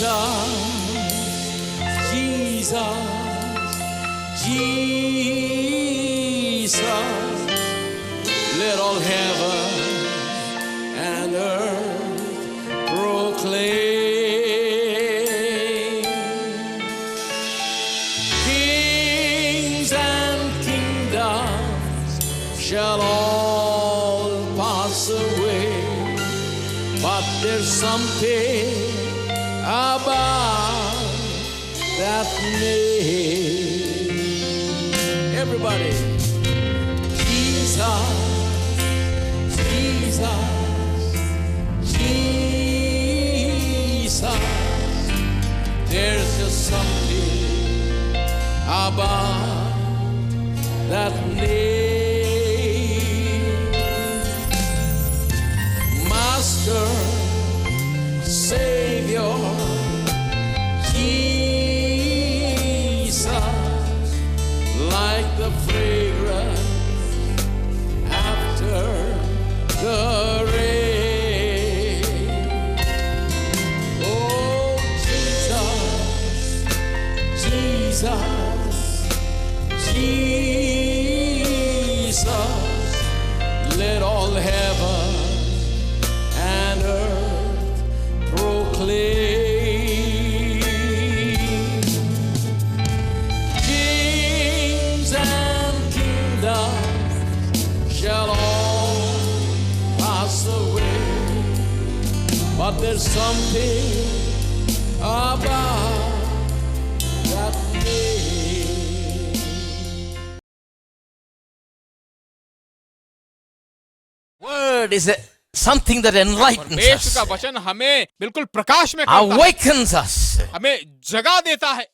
Jesus, Jesus, let all heaven and earth proclaim. Kings and kingdoms shall all pass away, but there's something about that name. Everybody, Jesus, Jesus, Jesus. There's just something about that name. Master, Savior, like the fragrance after the rain. Oh, Jesus, Jesus, Jesus, let all heaven and earth proclaim. Shall all pass away, but there's something about that name. Word is something that enlightens परमेश्वर का us, वचन हमें बिल्कुल प्रकाश में करता है, awakens us, हमें जगा देता है,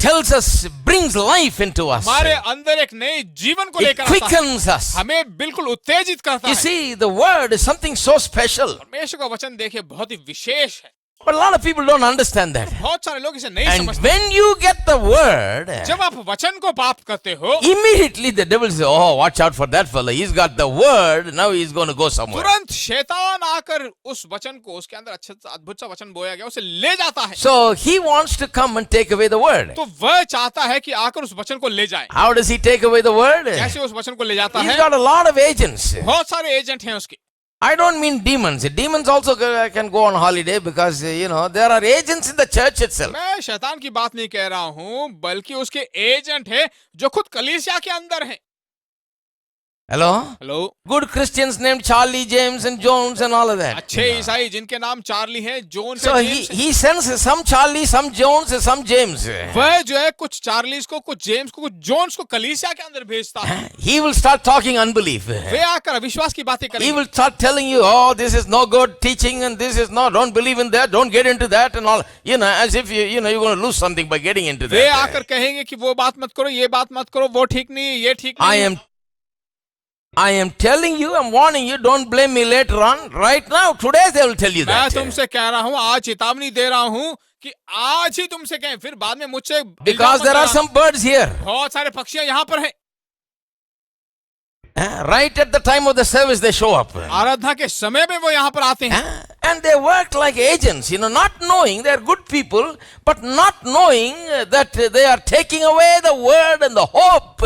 tells us, brings life into us. हमारे अंदर एक नए जीवन को It लेकर आता है, quickens us. हमें बिल्कुल उत्तेजित करता You है। see, the word is something so special. परमेश्वर का वचन देखिए बहुत ही विशेष है, But a lot of people don't understand that. बहुत सारे लोग इसे नहीं And समझते। when you get the word, जब आप वचन को प्राप्त करते हो, immediately the devil says, oh, watch out for that fellow. He's got the word. Now he's going to go somewhere. तुरंत शैतान आकर उस वचन को, उसके अंदर अच्छा अद्भुत सा वचन बोया गया, उसे ले जाता है। So he wants to come and take away the word. तो वह चाहता है कि आकर उस वचन को ले जाए। How does he take away the word? कैसे उस वचन को ले जाता He's है? got a lot of agents. बहुत सारे एजेंट हैं उसके। I don't mean demons. Demons also can go on holiday because, there are agents in the church itself. मैं शैतान की बात नहीं कह रहा हूं, बल्कि उसके एजेंट हैं जो खुद कलीसिया के अंदर हैं। Hello? Good Christians named Charlie, James and Jones and all of that. अच्छे ईसाई जिनके नाम चार्ली हैं, जोन्स So हैं, he, जेम्स हैं। he sends some Charlie, some Jones, some James. वह जो है कुछ चार्लीस को, कुछ जेम्स को, कुछ जोन्स को कलीसिया के अंदर भेजता है। He will start talking unbelief. वे आकर अविश्वास की बातें He करेंगे। will start telling you, oh, this is no good teaching and this is no, don't believe in that, don't get into that and all. As if you're going to lose something by getting into way that. आकर कहेंगे कि वो बात मत करो, ये बात मत करो, वो ठीक नहीं, ये ठीक नहीं। I am telling you, I'm warning you, don't blame me later on. Right now, today they will tell you मैं that. तुमसे कह रहा हूं, आज चेतावनी दे रहा हूं कि आज ही तुमसे कहें, फिर बाद में मुझसे Because there are some birds here. बहुत सारे पक्षियां यहाँ पर हैं। Right at the time of the service, they show up. आराधना के समय में वो यहाँ पर आते हैं। And they work like agents, not knowing they're good people, but not knowing that they are taking away the word and the hope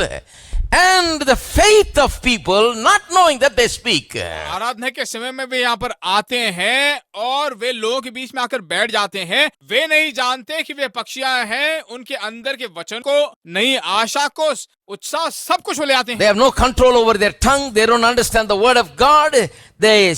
and the faith of people, not knowing that they speak. आराधना के समय में वे यहाँ पर आते हैं और वे लोगों के बीच में आकर बैठ जाते हैं। वे नहीं जानते कि वे पक्षियां हैं, उनके अंदर के वचन को, नई आशा को, उत्साह, सब कुछ वो ले आते हैं। They have no control over their tongue. They don't understand the word of God. They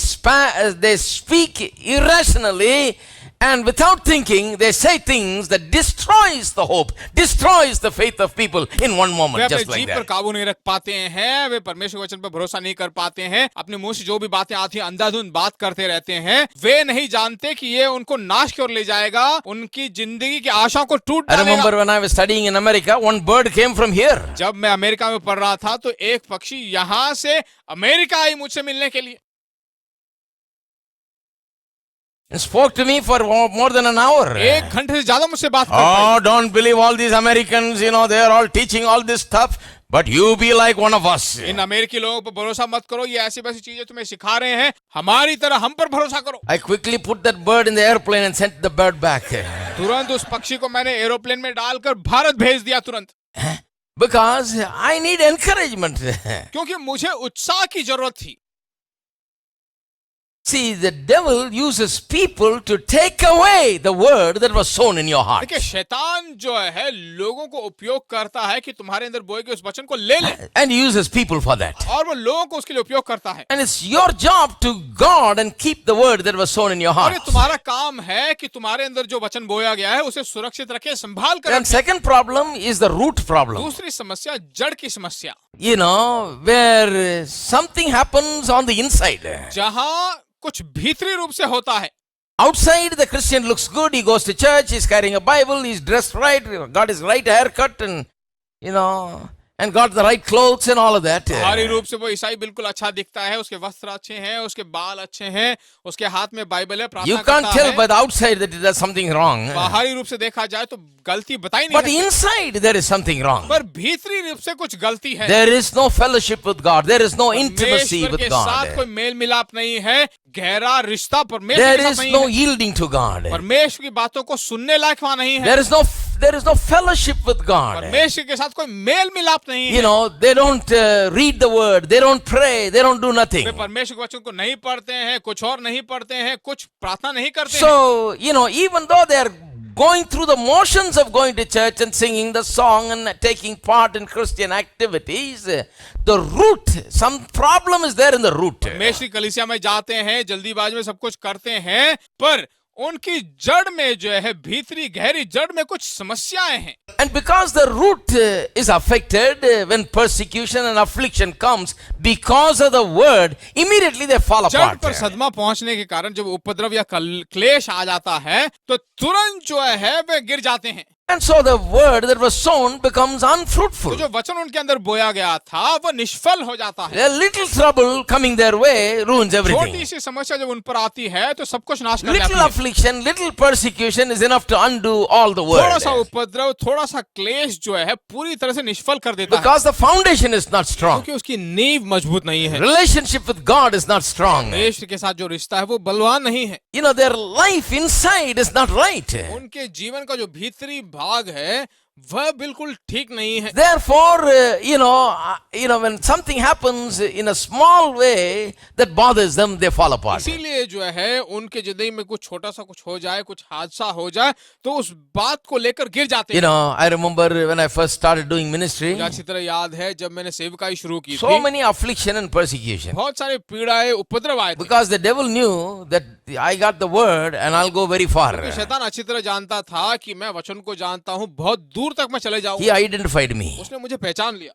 speak irrationally. And without thinking, they say things that destroys the hope, destroys the faith of people in one moment, just like जीभ पर that. काबू नहीं रख पाते हैं, वे परमेश्वर वचन पर भरोसा नहीं कर पाते हैं, अपने मुंह से जो भी बातें आती हैं अंधाधुंध बात करते रहते हैं। वे नहीं जानते कि ये उनको नाश की ओर ले जाएगा, उनकी जिंदगी की आशाओं को टूट I डालेगा। remember when I was studying in America, one bird came from here. जब मैं अमेरिका में पढ़ रहा था तो एक पक्षी यहाँ से अमेरिका आई मुझसे मिलने के लिए And spoke to me for more than an hour. एक घंटे से ज्यादा मुझसे बात कर Oh, don't believe all these Americans, they are all teaching all this stuff, but you be like one of us. इन अमेरिकी लोगों पर भरोसा मत करो, ये ऐसी वैसी चीजें तुम्हें सिखा रहे हैं, हमारी तरह हम पर भरोसा करो। I quickly put that bird in the airplane and sent the bird back. तुरंत उस पक्षी को मैंने एरोप्लेन में डालकर भारत भेज दिया तुरंत, Because I need encouragement. क्योंकि मुझे उत्साह की जरूरत थी। See, the devil uses people to take away the word that was sown in your heart. देखिए, शैतान जो है लोगों को उपयोग करता है कि तुम्हारे अंदर बोए गए उस वचन को ले ले, And he uses people for that. और वो लोगों को उसके लिए उपयोग करता है। And it's your job to guard and keep the word that was sown in your और heart. ये तुम्हारा काम है कि तुम्हारे अंदर जो वचन बोया गया है उसे सुरक्षित रखे, संभाल कर And second problem is the root problem. दूसरी समस्या जड़ की समस्या, You know, where something happens on the inside. जहां कुछ भीतरी रूप से होता है। Outside, the Christian looks good. He goes to church. He's carrying a Bible. He's dressed right. Got his right haircut, and and got the right clothes and all of that. बाहरी रूप से वो ईसाई बिल्कुल अच्छा दिखता है, उसके वस्त्र अच्छे हैं, उसके बाल अच्छे हैं, उसके हाथ में बाइबल है, You प्रार्थना can't करता tell है। by the outside that there's something wrong. बाहरी रूप से देखा जाए तो गलती बता ही नहीं But सकते। inside, there is something wrong. पर भीतरी रूप से कुछ गलती है। There is no fellowship with God. There is no intimacy परमेश्वर with के साथ कोई God. मेल मिलाप नहीं है, गहरा रिश्ता परमेश्वर There के साथ is नहीं no है। yielding to God. परमेश्वर की बातों को सुनने लायक वहां नहीं है। There is no fellowship with God. परमेश्वर के साथ कोई मेल मिलाप नहीं You है। know, they don't read the word. They don't pray. They don't do nothing. वे परमेश्वर के वचन को नहीं पढ़ते हैं, कुछ और नहीं पढ़ते हैं, कुछ प्रार्थना नहीं करते हैं। So, even though they are going through the motions of going to church and singing the song and taking part in Christian activities, the root, some problem is there in the root. परमेश्वर की कलीसिया में जाते हैं, जल्दीबाजी में सब कुछ करते हैं, पर उनकी जड़ में जो है, भीतरी गहरी जड़ में कुछ समस्याएं हैं। And because the root is affected when persecution and affliction comes because of the word, immediately they fall जड़ apart. पर सदमा पहुंचने के कारण जब उपद्रव या क्लेश आ जाता है तो तुरंत जो है वे गिर जाते हैं। And so the word that was sown becomes तो unfruitful. जो वचन उनके अंदर बोया गया था वो निष्फल हो जाता है। A little trouble coming their way ruins everything. छोटी सी समस्या जब उन पर आती है तो सब कुछ नाश कर Little जाती है। affliction, little persecution is enough to undo all the थोड़ा word. सा उपद्रव, थोड़ा सा क्लेश जो है पूरी तरह से निष्फल कर देता है, Because the foundation is not strong. क्योंकि उसकी नींव मजबूत नहीं है। Relationship with God is not strong. परमेश्वर के साथ जो रिश्ता है वो बलवान नहीं है। Their life inside is not right. उनके जीवन का जो भीतरी भाग है वह बिल्कुल ठीक नहीं है। Therefore, when something happens in a small way that bothers them, they fall apart. इसीलिए जो है उनके जिंदगी में कुछ छोटा सा कुछ हो जाए, कुछ हादसा हो जाए तो उस बात को लेकर गिर जाते हैं। I remember when I first started doing ministry, मुझे अच्छी तरह याद है जब मैंने सेवकाई शुरू की so थी, many affliction and persecution. बहुत सारे पीड़ाएं, उपद्रव आए थे। Because the devil knew that I got the word and I'll go very far. क्योंकि शैतान अच्छी तरह जानता था कि मैं वचन को जानता हूँ, बहुत दूर तक मैं चले He जाऊंगा। identified me. उसने मुझे पहचान लिया,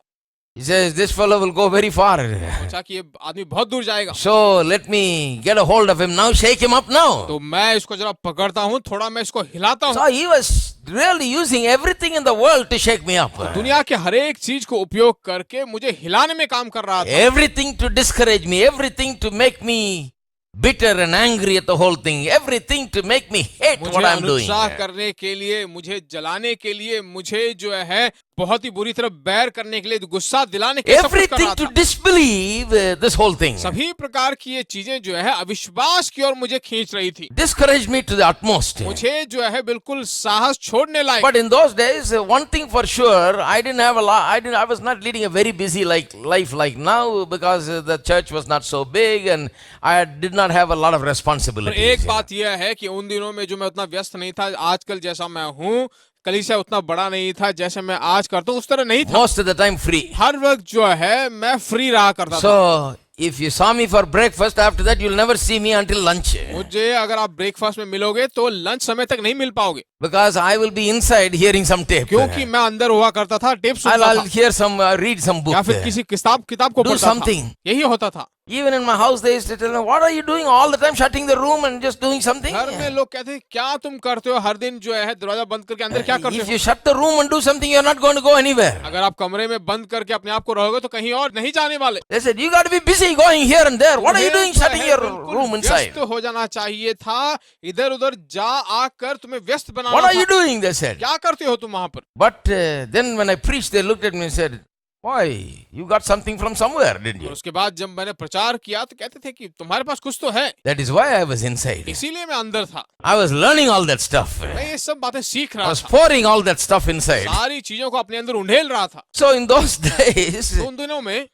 He says, this fellow will go very far. सोचा कि ये आदमी बहुत दूर जाएगा, So let me get a hold of him now, shake him up now. तो मैं इसको जरा पकड़ता हूँ, थोड़ा मैं इसको हिलाता हूँ। So he was really using everything in the world to shake me up. दुनिया के हर एक चीज को उपयोग करके मुझे हिलाने में काम कर रहा था। Everything to discourage me, everything to make me bitter and angry at the whole thing, everything to make me hate what मुझे I'm doing. अनुत्साह करने के लिए, मुझे जलाने के लिए, मुझे जो है बहुत ही बुरी तरह बैर करने के लिए, गुस्सा दिलाने के लिए सब कुछ कर Everything रहा to था। disbelieve this whole thing. सभी प्रकार की ये चीजें जो है अविश्वास की ओर मुझे खींच रही थी। Discouraged me to the utmost. मुझे जो है बिल्कुल साहस छोड़ने लायक। But in those days, one thing for sure, I didn't have a lot. I was not leading a very busy life like now because the church was not so big and I did not have a lot of पर responsibilities. एक बात यह है कि उन दिनों में जो मैं उतना व्यस्त नहीं था, आजकल जैसा मैं हूँ, कलीसिया उतना बड़ा नहीं था, जैसे मैं आज करता हूँ उस तरह नहीं था। Most of the time free. हर वक्त जो है मैं फ्री रहा करता था। So if you saw me for breakfast, after that you'll never see me until lunch. मुझे अगर आप ब्रेकफास्ट में मिलोगे तो लंच समय तक नहीं मिल पाओगे, Because I will be inside hearing some tape. क्योंकि मैं अंदर हुआ करता था, टेप सुनता I'll था hear some, read some book. या फिर किसी किताब को Do पढ़ता था। something. यही होता था। Even in my house, they used to tell me, what are you doing all the time, shutting the room and just doing something? घर में लोग कहते हैं क्या तुम करते हो, हर दिन जो है दरवाजा बंद करके अंदर क्या करते If हो? you shut the room and do something, you're not going to go anywhere. अगर आप कमरे में बंद करके अपने आप को रहोगे तो कहीं और नहीं जाने वाले। They said, you got to be busy going here and there. What are you doing तुम्हें shutting your बिल्कुल room inside? व्यस्त हो जाना चाहिए था, इधर उधर जा आकर तुम्हें व्यस्त बनाना What are था। you doing? They said. क्या करते हो तुम वहां पर? But then when I preached, they looked at me and said, Why? You got something from somewhere, didn't और you? उसके बाद जब मैंने प्रचार किया तो कहते थे कि तुम्हारे पास कुछ तो है, That is why I was inside. इसीलिए मैं अंदर था, I was learning all that stuff. मैं ये सब बातें सीख I रहा was था, pouring all that stuff inside. सारी चीजों को अपने अंदर उंडेल रहा था। So in those days, तो उन दिनों में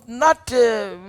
not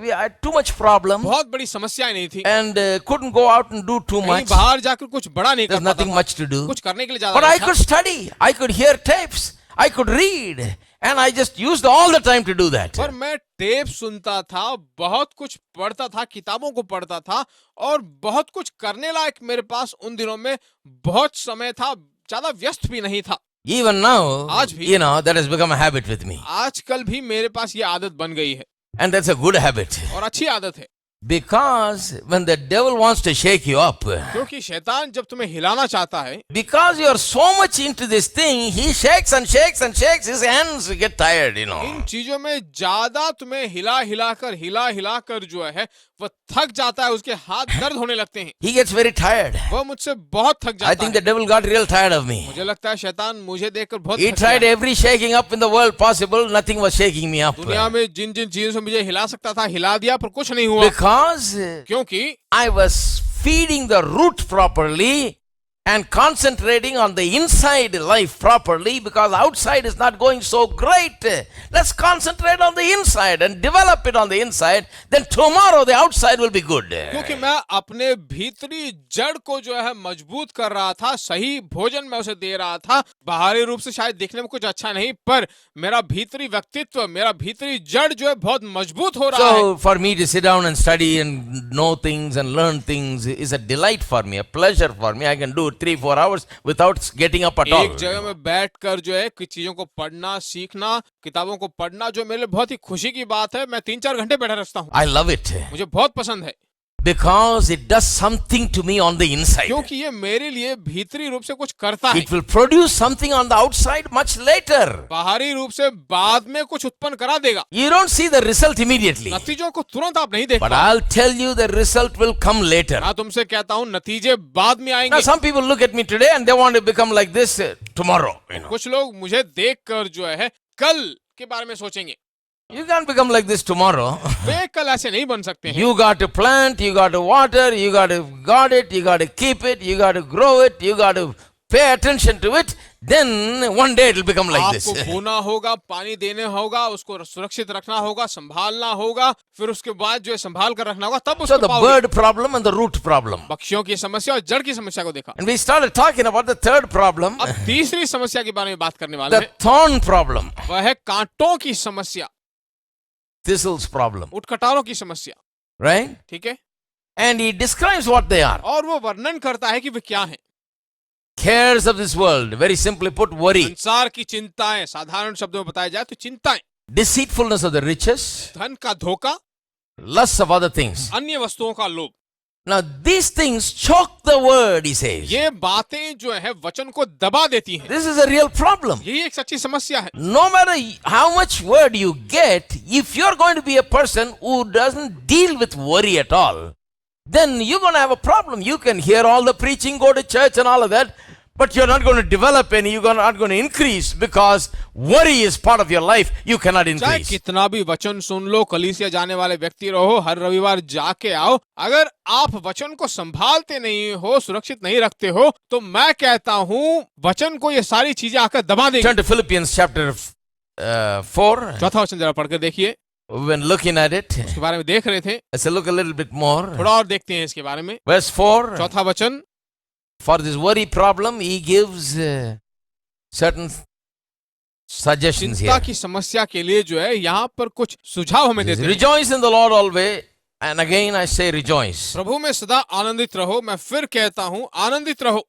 we had too much problem बहुत बड़ी समस्याएं नहीं थी, and couldn't go out and do too कहीं much. बाहर जाकर कुछ बड़ा नहीं There's कर पाता nothing था, much to do. कुछ करने के लिए But ज्यादा I नहीं could था, study. I could hear tapes. I could read. And I just used all the time to do that. पर मैं टेप सुनता था, बहुत कुछ पढ़ता था, किताबों को पढ़ता था और बहुत कुछ करने लायक मेरे पास उन दिनों में बहुत समय था, ज्यादा व्यस्त भी नहीं था। Even now, आज भी। that has become a habit with me. आजकल भी मेरे पास ये आदत बन गई है And that's a good habit. और अच्छी आदत है, Because when the devil wants to shake you up, क्योंकि शैतान जब तुम्हें हिलाना चाहता है, because you are so much into this thing, he shakes and shakes and shakes. His hands get tired, इन चीजों में ज्यादा तुम्हें हिला हिला कर जो है वह थक जाता है, उसके हाथ दर्द होने लगते हैं, He gets very tired. वह मुझसे बहुत थक I जाता think है। the devil got real tired of me. मुझे लगता है शैतान मुझे देखकर बहुत He थक tried गया। every shaking up in the world possible. Nothing was shaking me up. दुनिया में जिन जिन चीजों से मुझे हिला सकता था हिला दिया, पर कुछ नहीं हुआ, Because क्योंकि I was feeding the root properly and concentrating on the inside life properly, because outside is not going so great. Let's concentrate on the inside and develop it on the inside. Then tomorrow the outside will be good. क्योंकि मैं अपने भीतरी जड़ को जो है मजबूत कर रहा था, सही भोजन मैं उसे दे रहा था, बाहरी रूप से शायद दिखने में कुछ अच्छा नहीं, पर मेरा भीतरी व्यक्तित्व, मेरा भीतरी जड़ जो है बहुत मजबूत हो रहा है। So for me to sit down and study and know things and learn things is a delight for me, a pleasure for me. I can do it 3-4 hours without getting up at all. एक जगह में बैठकर जो है कुछ चीजों को पढ़ना, सीखना, किताबों को पढ़ना जो मेरे लिए बहुत ही खुशी की बात है, मैं 3-4 घंटे बैठा रहता हूँ, I love it मुझे बहुत पसंद है, because it does something to me on the inside. क्योंकि ये मेरे लिए भीतरी रूप से कुछ करता है, It will produce something on the outside much later. बाहरी रूप से बाद में कुछ उत्पन्न करा देगा, You don't see the result immediately. नतीजों को तुरंत आप नहीं देख But पाओगे। I'll tell you the result will come later. मैं तुमसे कहता हूँ नतीजे बाद में Now आएंगे। some people look at me today and they want to become like this tomorrow. कुछ लोग मुझे देखकर जो है कल के बारे में सोचेंगे, You can't become like this tomorrow. वे कल ऐसे नहीं बन सकते हैं। You got to plant, you got to water, you got to guard it, you got to keep it, you got to grow it, you got to pay attention to it. Then one day it will become like this. आपको बोना होगा, पानी देने होगा, उसको सुरक्षित रखना होगा, संभालना होगा, फिर उसके बाद जो है संभाल कर रखना होगा, तब So उसको the पाओगे। bird problem and the root problem. पक्षियों की समस्या और जड़ की समस्या को देखा। And we started talking about the third problem, अब तीसरी समस्या के बारे में बात करने वाले the हैं, thorn problem, वह है कांटों की समस्या, thistles problem, उटकटारों की समस्या, right? ठीक है, And he describes what they are. और वो वर्णन करता है कि वे क्या हैं। Cares of this world, very simply put, worry. संसार की चिंताएं, साधारण शब्दों में बताया जाए तो चिंताएं, Deceitfulness of the riches, धन का धोखा, lusts of other things. अन्य वस्तुओं का लोभ, Now these things choke the word, he says. ये बातें जो है वचन को दबा देती हैं। This is a real problem. यही एक सच्ची समस्या है। No matter how much word you get, if you're going to be a person who doesn't deal with worry at all, then you're going to have a problem. You can hear all the preaching, go to church and all of that, but you're not going to develop any, you're not going to increase, because worry is part of your life. You cannot चाहे increase. कितना भी वचन सुन लो, कलीसिया जाने वाले व्यक्ति रहो, हर रविवार जाके आओ, अगर आप वचन को संभालते नहीं हो, सुरक्षित नहीं रखते हो, तो मैं कहता हूँ वचन को ये सारी चीजें आकर दबा देंगी। Turn to Philippians chapter 4. चौथा वचन जरा पढ़कर देखिए, We've been looking at it. इसके बारे में देख रहे थे, Let's look a little bit more. थोड़ा और देखते हैं इसके बारे में। Verse 4. चौथा वचन, For this worry problem, he gives certain suggestions चिंता here. की समस्या के लिए जो है यहाँ पर कुछ सुझाव हमें देते हैं। Rejoice in the Lord always. And again I say rejoice. प्रभु में सदा आनंदित रहो, मैं फिर कहता हूँ आनंदित रहो।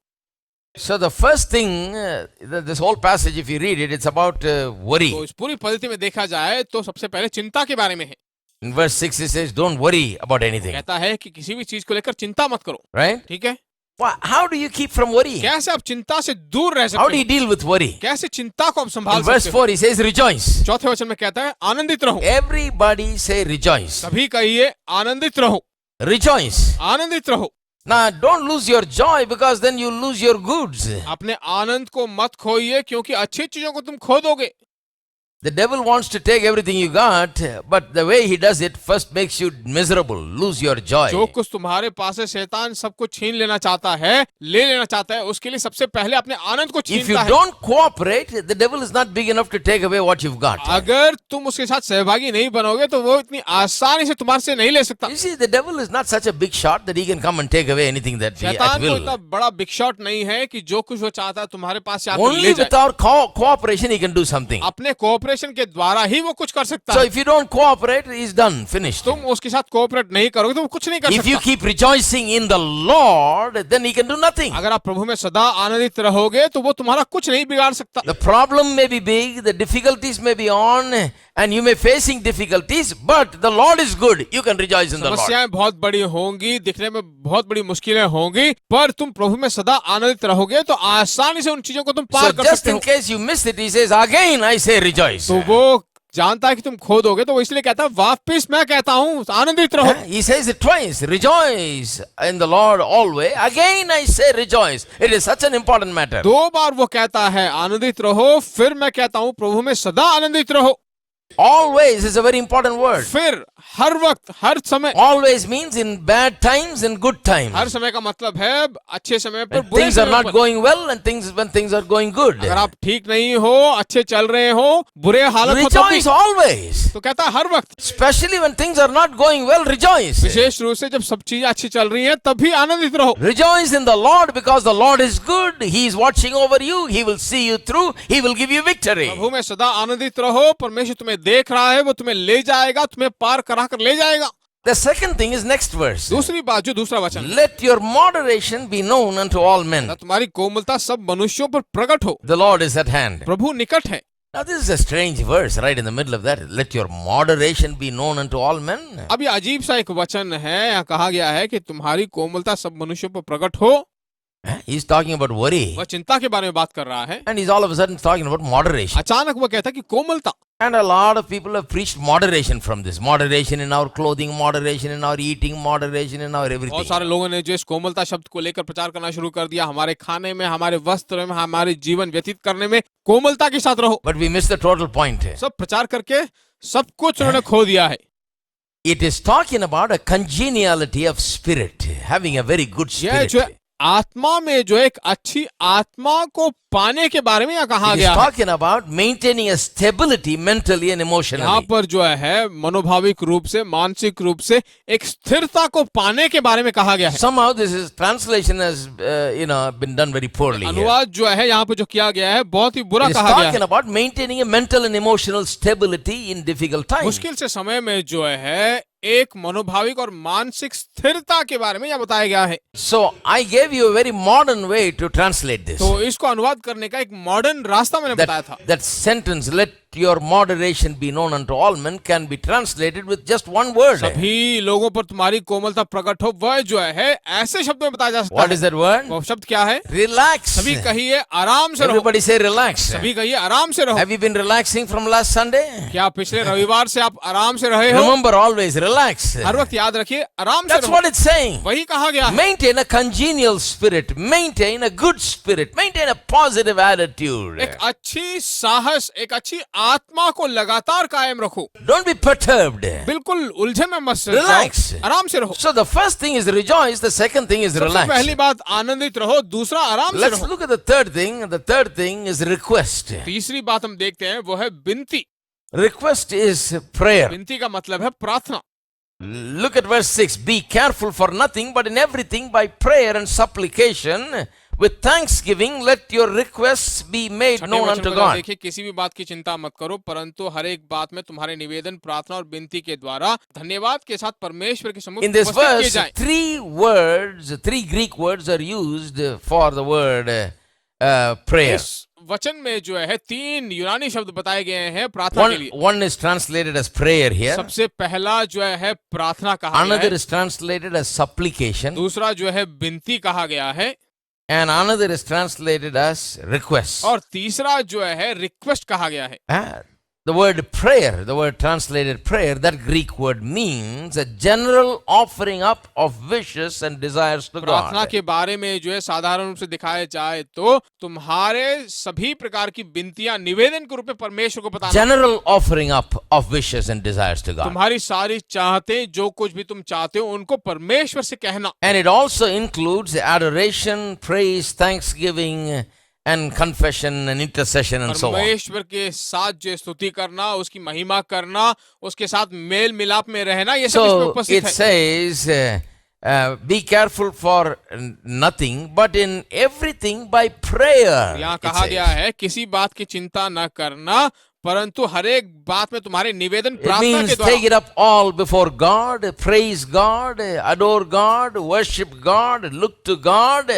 So the first thing, this whole passage, if you read it, it's about worry. तो इस पूरी पद्धति में देखा जाए तो सबसे पहले चिंता के बारे में है। In verse 6 it says, don't worry about anything. कहता है कि किसी भी चीज को लेकर चिंता मत करो, Right? ठीक है। How do you keep from worrying? कैसे आप चिंता से दूर रह How सकते do you हैं, deal with worry? कैसे चिंता को आप In संभाल verse सकते हो। 4 he says rejoice. चौथे वचन में कहता है आनंदित रहो, Everybody say rejoice. सभी कहिए आनंदित रहो, Rejoice. आनंदित रहो। Now don't lose your joy, because then you lose your goods. अपने आनंद को मत खोइए, क्योंकि अच्छी चीजों को तुम खो दोगे। The devil wants to take everything you got, but the way he does it first makes you miserable, lose your joy. जो कुछ तुम्हारे पास है शैतान सब कुछ छीन लेना चाहता है, ले लेना चाहता है, उसके लिए सबसे पहले अपने आनंद को If you छीनता है। don't cooperate, the devil is not big enough to take away what you've got. अगर तुम उसके साथ सहभागी नहीं बनोगे तो वो इतनी आसानी से तुम्हारे से नहीं ले सकता। You see, the devil is not such a big shot that he can come and take away anything that he at शैतान को will. इतना बड़ा बिग शॉट नहीं है कि जो कुछ वो चाहता है तुम्हारे पास से आकर Only ले जाए। with our cooperation he can do something. अपने कोऑपरेशन के द्वारा ही वो कुछ कर सकता So है। if you don't cooperate, he's done, finished. तुम उसके साथ कोऑपरेट नहीं करोगे तो वो कुछ नहीं कर If you सकता। keep rejoicing in the Lord, then he can do nothing. अगर आप प्रभु में सदा आनंदित रहोगे तो वो तुम्हारा कुछ नहीं बिगाड़ सकता। The problem may be big, the difficulties may be on, and you may facing difficulties, but the Lord is good. You can rejoice in the Lord. समस्याएं बहुत बड़ी होंगी, दिखने में बहुत बड़ी मुश्किलें होंगी, पर तुम प्रभु में सदा आनंदित रहोगे तो आसानी से उन चीजों को तुम पार So कर just सकते in हो। case you miss it, he says, again I say rejoice. तो वो जानता है कि तुम खो दोगे तो वो इसलिए कहता है वापिस मैं कहता हूँ आनंदित रहो। He says it twice, rejoice in the Lord always. Again I say rejoice. It is such an important matter. दो बार वो कहता है आनंदित रहो, फिर मैं कहता हूँ प्रभु में सदा आनंदित रहो। Always is a very important word. फिर हर वक्त हर समय, Always means in bad times and good times. हर समय का मतलब है अच्छे समय पर When बुरे things are समय not पर। going well and when things are going good. अगर आप ठीक नहीं हो, अच्छे चल रहे हो, बुरे हालत हो तो भी, Rejoice always. तो कहता है हर वक्त, Especially when things are not going well, rejoice. विशेष रूप से जब सब चीजें अच्छी चल रही हैं तभी आनंदित रहो। Rejoice in the Lord because the Lord is good. He is watching over you. He will see you through. He will give you victory. प्रभु में सदा आनंदित रहो, परमेश्वर तुम्हें देख रहा है, वो तुम्हें ले जाएगा, तुम्हें पार करा कर ले जाएगा। The second thing is next verse. दूसरी बात जो दूसरा वचन, Let your moderation be known unto all men. तुम्हारी कोमलता सब मनुष्यों पर प्रकट हो, The Lord is at hand. प्रभु निकट है। Now this is a strange verse right in the middle of that. Let your moderation be known unto all men. अब ये अजीब सा एक वचन है, यहाँ कहा गया है कि तुम्हारी कोमलता सब मनुष्यों पर प्रकट हो। He's talking about worry. वह चिंता के बारे में बात कर रहा है, And he's all of a sudden talking about moderation. अचानक वो कहता है कि कोमलता। And a lot of people have preached moderation from this. Moderation in our clothing, moderation in our eating, moderation in our everything. बहुत सारे लोगों ने जो इस कोमलता शब्द को लेकर प्रचार करना शुरू कर दिया, हमारे खाने में, हमारे वस्त्र में, हमारे जीवन व्यतीत करने में कोमलता के साथ रहो। But we miss the total point. सब प्रचार करके सब कुछ उन्होंने खो दिया है। It is talking about a congeniality of spirit, having a very good यह spirit. जो आत्मा में जो एक अच्छी आत्मा को पाने के बारे में यहाँ कहा It is गया है। talking about maintaining a stability mentally and यहाँ emotionally. पर जो है मनोभाविक रूप से, मानसिक रूप से एक स्थिरता को पाने के बारे में कहा गया है। Somehow this is translation has been done very poorly. Here. अनुवाद जो है यहाँ पर जो किया गया है बहुत ही बुरा It is कहा गया talking है। about maintaining a mental and emotional stability in difficult times. मुश्किल से समय में जो है एक मनोभाविक और मानसिक स्थिरता के बारे में यह बताया गया है। So I gave you a very modern way to translate this. तो इसको अनुवाद करने का एक मॉडर्न रास्ता मैंने बताया था। That sentence, let your moderation be known unto all men, can be translated with just one word. सभी लोगों पर तुम्हारी कोमलता प्रकट हो, वह जो है ऐसे शब्दों में बताया जा सकता What है। is that word? वो शब्द क्या है? Relax. सभी कहिए आराम से रहो। Everybody say relax. सभी कहिए आराम से रहो। Have you been relaxing from last Sunday? क्या पिछले रविवार से आप आराम से रहे हो? Remember always relax. हर वक्त याद रखिए आराम से That's रहो। what it's saying. वही कहा गया है। Maintain a congenial spirit. Maintain a good spirit. Maintain a positive attitude. एक अच्छी साहस, एक अच्छी आत्मा को लगातार कायम रखो। Don't be perturbed. बिल्कुल उलझन में मत जाओ। Relax. आराम से रहो। So the first thing is rejoice. The second thing is सबसे relax. पहली बात आनंदित रहो, दूसरा आराम से Let's रहो। look at the third thing. The third thing is request. तीसरी बात हम देखते हैं वो है विनती। Request is prayer. विनती का मतलब है प्रार्थना। Look at verse 6. Be careful for nothing, but in everything by prayer and supplication with thanksgiving let your requests be made छठे known वचन unto में God. देखिए, किसी भी बात की चिंता मत करो, परंतु हर एक बात में तुम्हारे निवेदन, प्रार्थना और विनती के द्वारा धन्यवाद के साथ परमेश्वर के सम्मुख In this उपस्थित किए verse, जाएं। three Greek words are used for the word prayer. इस वचन में जो है 3 यूनानी शब्द बताए गए हैं प्रार्थना के लिए। One is translated as prayer here. सबसे पहला जो है प्रार्थना कहा गया Another है, is translated as supplication. दूसरा जो है विनती कहा गया है, And another is translated as request. और तीसरा जो है रिक्वेस्ट कहा गया है। The word prayer, the word translated prayer, that Greek word means a general offering up of wishes and desires to प्रार्थना God. के बारे में जो है साधारण रूप से दिखाया जाए तो तुम्हारे सभी प्रकार की विनतियां निवेदन के रूप में परमेश्वर को बताना, General offering up of wishes and desires to God. तुम्हारी सारी चाहते जो कुछ भी तुम चाहते हो उनको परमेश्वर से कहना। And it also includes adoration, praise, thanksgiving, and confession and intercession and so on. परमेश्वर के साथ जो स्तुति करना, उसकी महिमा करना, उसके साथ मेल मिलाप में रहना, ये सब इसमें So उपस्थित it है। says, be careful for nothing, but in everything by prayer. यहाँ it कहा says. गया है किसी बात की चिंता न करना, परंतु हर एक बात में तुम्हारे निवेदन It प्रार्थना means के take द्वारा। it up all before God, praise God, adore God, worship God, look to God,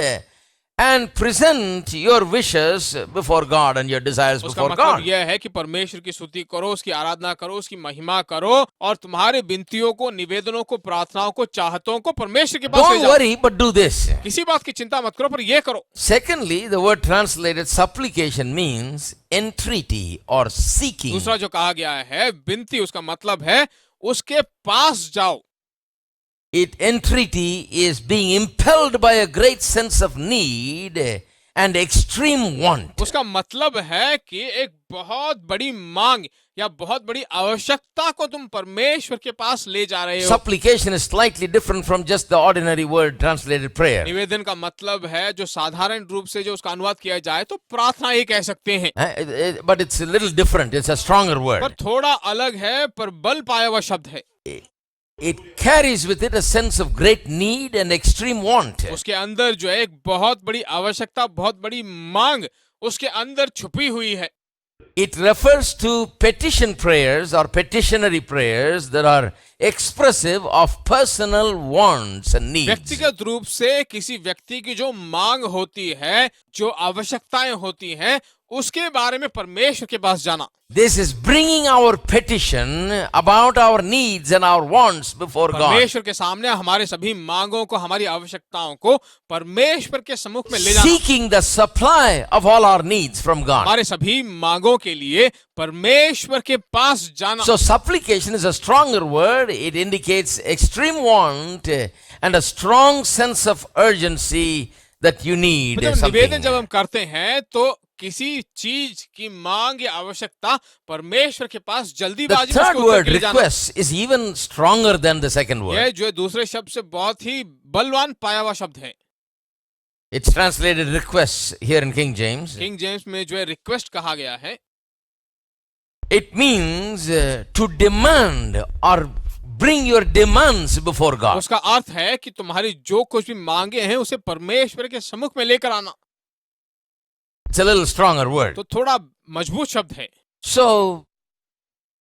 and present your wishes before God and your desires उसका before मतलब God. यह है कि परमेश्वर की स्तुति करो, उसकी आराधना करो, उसकी महिमा करो और तुम्हारे विनतियों को, निवेदनों को, प्रार्थनाओं को, चाहतों को परमेश्वर के पास ले Don't जाओ। worry, but do this. किसी बात की चिंता मत करो, पर यह करो। Secondly, the word translated supplication means entreaty or seeking. दूसरा जो कहा गया है विनती, उसका मतलब है उसके पास जाओ। Entreaty is being impelled by a great sense of need and extreme want. उसका मतलब है कि एक बहुत बड़ी मांग या बहुत बड़ी आवश्यकता को तुम परमेश्वर के पास ले जा रहे हो। Supplication is slightly different from just the ordinary word translated prayer. निवेदन का मतलब है जो साधारण रूप से जो उसका अनुवाद किया जाए तो प्रार्थना ये कह सकते हैं, But it's a little different. It's a stronger पर word. थोड़ा अलग है, पर बल पाया हुआ शब्द है। It carries with it a sense of great need and extreme want. उसके अंदर जो है एक बहुत बड़ी आवश्यकता, बहुत बड़ी मांग उसके अंदर छुपी हुई है। It refers to petition prayers or petitionary prayers that are expressive of personal wants and needs. व्यक्तिगत रूप से किसी व्यक्ति की जो मांग होती है, जो आवश्यकताएं होती हैं, उसके बारे में परमेश्वर के पास जाना। This is bringing our petition about our needs and our wants before God. परमेश्वर के सामने हमारे सभी मांगों को, हमारी आवश्यकताओं को परमेश्वर के सम्मुख में ले जाना। Seeking the supply of all our needs from God. हमारे सभी मांगों के लिए परमेश्वर के पास जाना। So supplication is a stronger word. It indicates extreme want and a strong sense of urgency that you need मतलब something. निवेदन जब हम करते हैं तो किसी चीज की मांग या आवश्यकता परमेश्वर के पास The जल्दीबाजी में third उसको उत्तर word, के लिए जाना। request, is even stronger than the second यह word. जो है दूसरे शब्द से बहुत ही बलवान पाया हुआ शब्द है। It's translated request here in King James. King James में जो है रिक्वेस्ट कहा गया है। It means to demand or bring your demands before God. उसका अर्थ है कि तुम्हारी जो कुछ भी मांगे हैं उसे परमेश्वर के सम्मुख में लेकर आना। It's a little stronger word. तो थोड़ा मजबूत शब्द है। So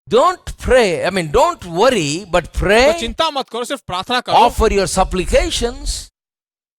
don't pray, don't worry, but तो pray, चिंता मत करो, सिर्फ प्रार्थना करो, offer your supplications,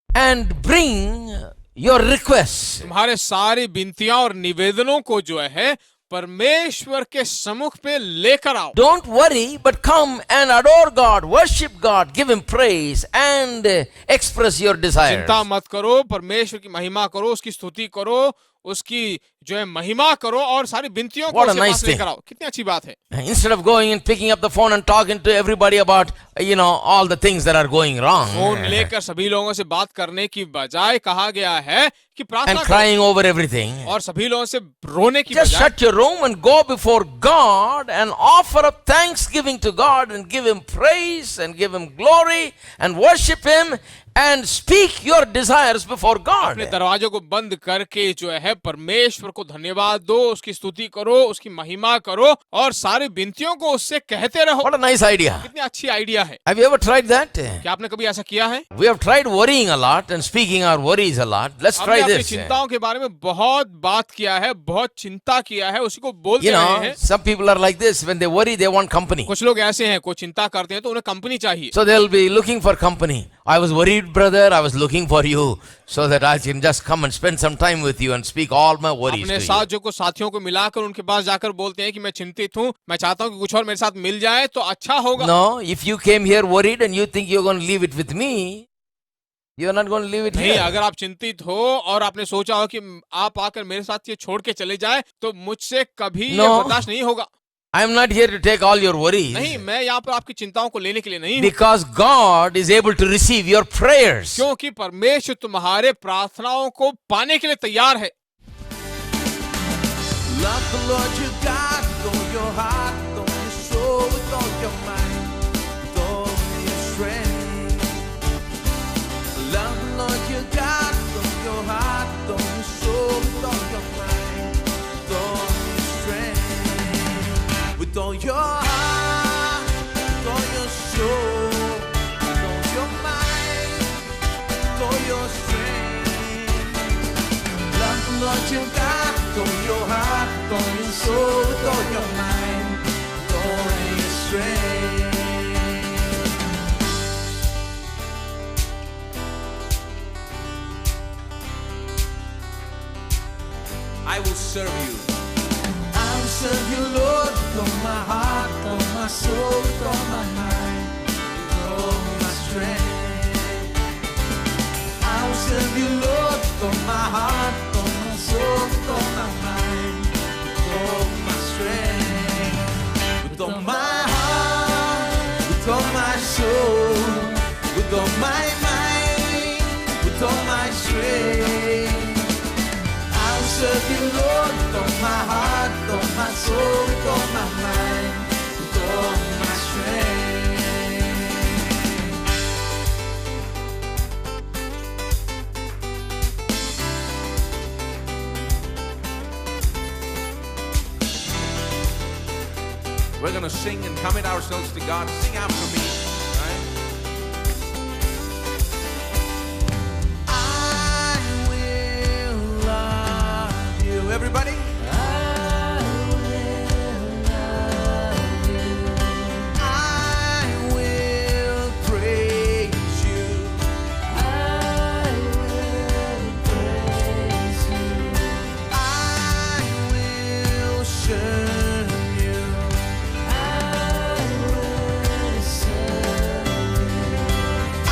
and bring your requests. तुम्हारे सारी विनतियां और निवेदनों को जो है परमेश्वर के सम्मुख में लेकर आओ। Don't worry, but come and adore God, worship God, give Him praise, and express your desires. चिंता मत करो, परमेश्वर की महिमा करो, उसकी स्तुति करो, उसकी जो है महिमा करो और सारी विनतियों को What a उसके nice पास thing. लेकर आओ। कितनी अच्छी बात है। Instead of going and picking up the phone and talking to everybody about, all the things that are going wrong, phone लेकर सभी लोगों से बात करने की बजाय कहा गया है कि and प्रार्थना करो crying over everything, और सभी लोगों से रोने की just बजाय shut your room and go before God and offer up thanksgiving to God and give Him praise and give Him glory and worship Him and speak your desires before God. अपने दरवाजों को बंद करके जो है परमेश्वर को धन्यवाद दो, उसकी स्तुति करो, उसकी महिमा करो और सारी विनतियों को उससे कहते रहो। What a nice idea. कितनी अच्छी आइडिया है। Have you ever tried that? क्या आपने कभी ऐसा किया है? We have tried worrying a lot and speaking our worries a lot. Let's हमने try अपनी this. चिंताओं के बारे में बहुत बात किया है, बहुत चिंता किया है, उसी को बोलते रहे हैं। Some people are like this. When they worry, they want company. कुछ लोग ऐसे हैं, कोई चिंता करते हैं तो उन्हें कंपनी चाहिए। So they'll be looking for company. I was worried, brother. I was looking for you so that I can just come and spend some time with you and speak all my worries अपने to साथ you. जो कुछ साथियों को मिलाकर उनके पास जाकर बोलते हैं कि मैं चिंतित हूँ, मैं चाहता हूँ कि कुछ और मेरे साथ मिल जाए तो अच्छा होगा। No, if you came here worried and you think you're going to leave it with me, you're not going to leave it नहीं, here. अगर आप चिंतित हो और आपने सोचा हो कि आप आकर मेरे साथ ये छोड़ के चले जाए तो मुझसे कभी ये No. बर्दाश्त नहीं होगा। I am not here to take all your worries. नहीं, मैं यहाँ पर आपकी चिंताओं को लेने के लिए नहीं हूँ, Because God is able to receive your prayers. क्योंकि परमेश्वर तुम्हारे प्रार्थनाओं को पाने के लिए तैयार है। Love the Lord your God with all your heart, with all your soul, with all your mind, with all your strength. Love the Lord your God with all your heart, with all your soul, with all your mind, with all your strength. With all your heart, with all your soul, with all your mind, with all your strength. Love the Lord your God with all your heart, with all your soul, with all your mind, with all your strength. I will serve you. I will serve you, Lord, with all my heart, with all my soul, with all my mind, with all my strength. I will serve you, Lord, with all my heart, with all my soul, with all my mind, with all my strength. With all my heart, with all my soul, with all my mind, with all my strength. I will serve you, Lord, with all my heart, with all my soul, with all my mind, with all my strength. We're going to sing and commit ourselves to God. Sing after me. Right? I will love you. Everybody? I will love you. I will praise you. I will praise you. I will serve you. I will serve you. I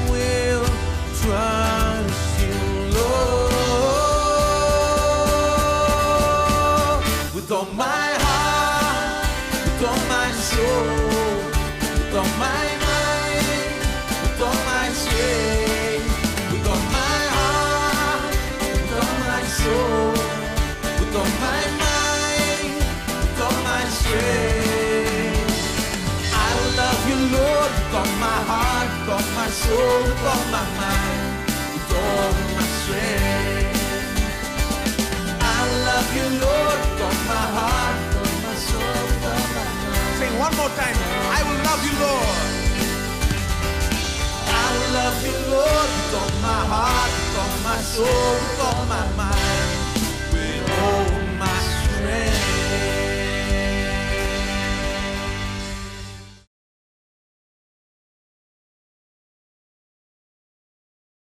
will trust you, Lord, with all my heart, with all my soul, with all my mind, with all my strength, with all my heart, with all my soul, with all my mind, with all my strength. I will love you, Lord, with all my heart, with all my soul, with all my mind, with all my strength. I will love you, Lord, with all my heart, with all my soul, with all my mind. Sing one more time. I will love you, Lord. I will love you, Lord, with all my heart, with all my soul, with all my mind,